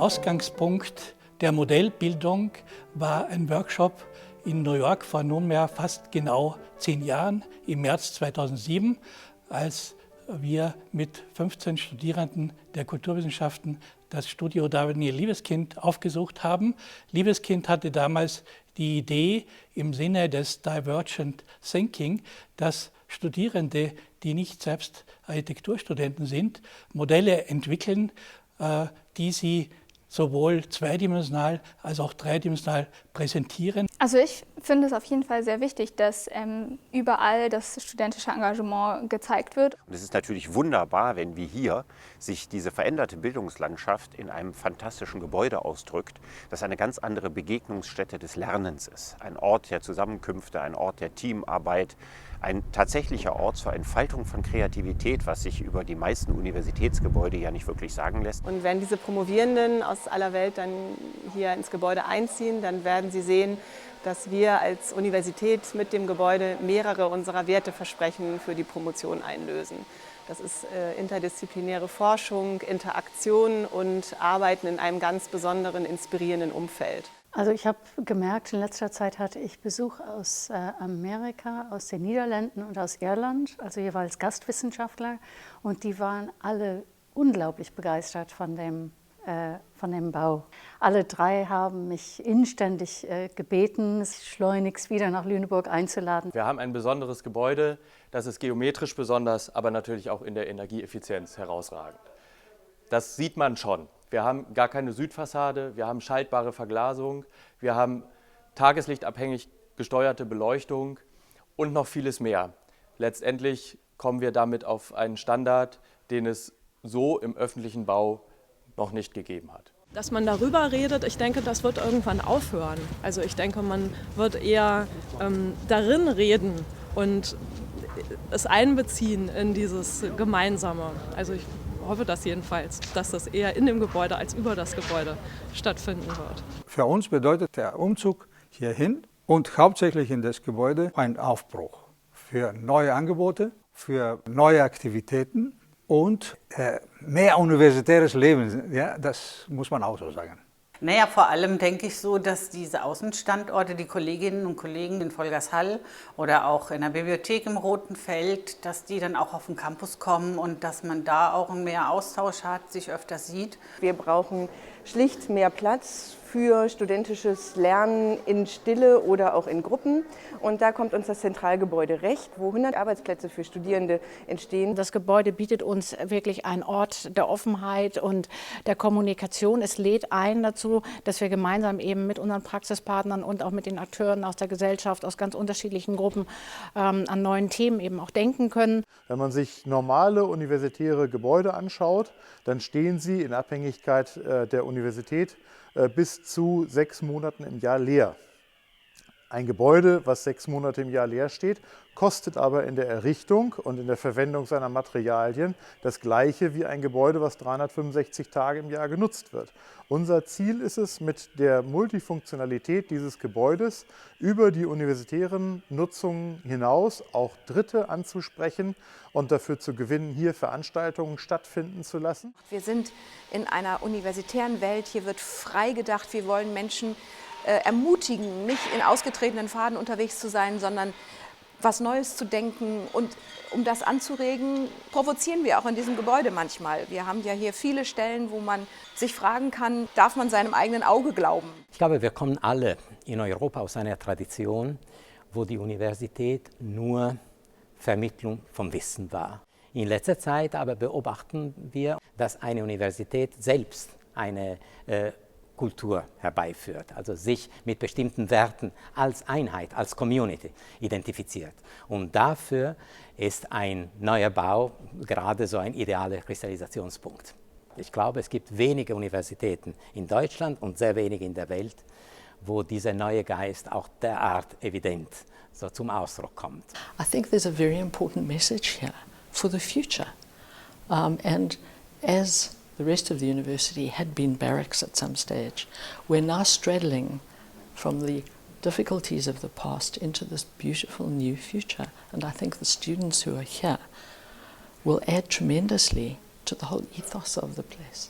Ausgangspunkt der Modellbildung war ein Workshop in New York vor nunmehr fast genau 10 Jahren, im März 2007, als wir mit 15 Studierenden der Kulturwissenschaften das Studio Daniel Liebeskind aufgesucht haben. Liebeskind hatte damals die Idee im Sinne des Divergent Thinking, dass Studierende, die nicht selbst Architekturstudenten sind, Modelle entwickeln, die sie sowohl zweidimensional als auch dreidimensional präsentieren. Also ich finde es auf jeden Fall sehr wichtig, dass überall das studentische Engagement gezeigt wird. Und es ist natürlich wunderbar, wenn wie hier sich diese veränderte Bildungslandschaft in einem fantastischen Gebäude ausdrückt, das eine ganz andere Begegnungsstätte des Lernens ist. Ein Ort der Zusammenkünfte, ein Ort der Teamarbeit, ein tatsächlicher Ort zur Entfaltung von Kreativität, was sich über die meisten Universitätsgebäude ja nicht wirklich sagen lässt. Und wenn diese Promovierenden aus aller Welt dann hier ins Gebäude einziehen, dann werden sie sehen, dass wir als Universität mit dem Gebäude mehrere unserer Werteversprechen für die Promotion einlösen. Das ist interdisziplinäre Forschung, Interaktion und Arbeiten in einem ganz besonderen, inspirierenden Umfeld. Also ich habe gemerkt, in letzter Zeit hatte ich Besuch aus Amerika, aus den Niederlanden und aus Irland, also jeweils Gastwissenschaftler, und die waren alle unglaublich begeistert von dem Bau. Alle drei haben mich inständig gebeten, schleunigst wieder nach Lüneburg einzuladen. Wir haben ein besonderes Gebäude, das ist geometrisch besonders, aber natürlich auch in der Energieeffizienz herausragend. Das sieht man schon. Wir haben gar keine Südfassade, wir haben schaltbare Verglasung, wir haben tageslichtabhängig gesteuerte Beleuchtung und noch vieles mehr. Letztendlich kommen wir damit auf einen Standard, den es so im öffentlichen Bau noch nicht gegeben hat. Dass man darüber redet, ich denke, das wird irgendwann aufhören. Also ich denke, man wird eher darin reden und es einbeziehen in dieses Gemeinsame. Also ich hoffe das jedenfalls, dass das eher in dem Gebäude als über das Gebäude stattfinden wird. Für uns bedeutet der Umzug hierhin und hauptsächlich in das Gebäude ein Aufbruch für neue Angebote, für neue Aktivitäten und mehr universitäres Leben, ja, das muss man auch so sagen. Naja, vor allem denke ich so, dass diese Außenstandorte, die Kolleginnen und Kollegen in Volgershall oder auch in der Bibliothek im Roten Feld, dass die dann auch auf den Campus kommen und dass man da auch mehr Austausch hat, sich öfter sieht. Wir brauchen schlicht mehr Platz für studentisches Lernen in Stille oder auch in Gruppen. Und da kommt uns das Zentralgebäude recht, wo 100 Arbeitsplätze für Studierende entstehen. Das Gebäude bietet uns wirklich einen Ort der Offenheit und der Kommunikation. Es lädt ein dazu, dass wir gemeinsam eben mit unseren Praxispartnern und auch mit den Akteuren aus der Gesellschaft, aus ganz unterschiedlichen Gruppen an neuen Themen eben auch denken können. Wenn man sich normale universitäre Gebäude anschaut, dann stehen sie in Abhängigkeit der Universität bis zu 6 Monaten im Jahr leer. Ein Gebäude, was 6 Monate im Jahr leer steht, kostet aber in der Errichtung und in der Verwendung seiner Materialien das Gleiche wie ein Gebäude, was 365 Tage im Jahr genutzt wird. Unser Ziel ist es, mit der Multifunktionalität dieses Gebäudes über die universitären Nutzungen hinaus auch Dritte anzusprechen und dafür zu gewinnen, hier Veranstaltungen stattfinden zu lassen. Wir sind in einer universitären Welt, hier wird frei gedacht, wir wollen Menschen ermutigen, nicht in ausgetretenen Pfaden unterwegs zu sein, sondern was Neues zu denken. Und um das anzuregen, provozieren wir auch in diesem Gebäude manchmal. Wir haben ja hier viele Stellen, wo man sich fragen kann, darf man seinem eigenen Auge glauben? Ich glaube, wir kommen alle in Europa aus einer Tradition, wo die Universität nur Vermittlung von Wissen war. In letzter Zeit aber beobachten wir, dass eine Universität selbst eine Kultur herbeiführt, also sich mit bestimmten Werten als Einheit, als Community identifiziert. Und dafür ist ein neuer Bau gerade so ein idealer Kristallisationspunkt. Ich glaube, es gibt wenige Universitäten in Deutschland und sehr wenige in der Welt, wo dieser neue Geist auch derart evident so zum Ausdruck kommt. I think there's a very important message here for the future. And as the rest of the university had been barracks at some stage, we're now straddling from the difficulties of the past into this beautiful new future. And I think the students who are here will add tremendously to the whole ethos of the place.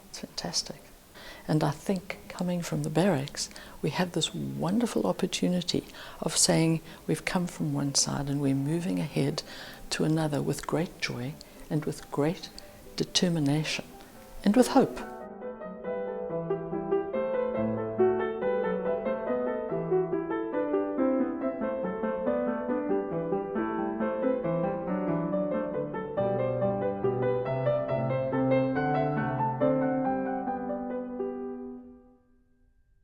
It's fantastic. And I think coming from the barracks, we have this wonderful opportunity of saying we've come from one side and we're moving ahead to another with great joy and with great determination and with hope.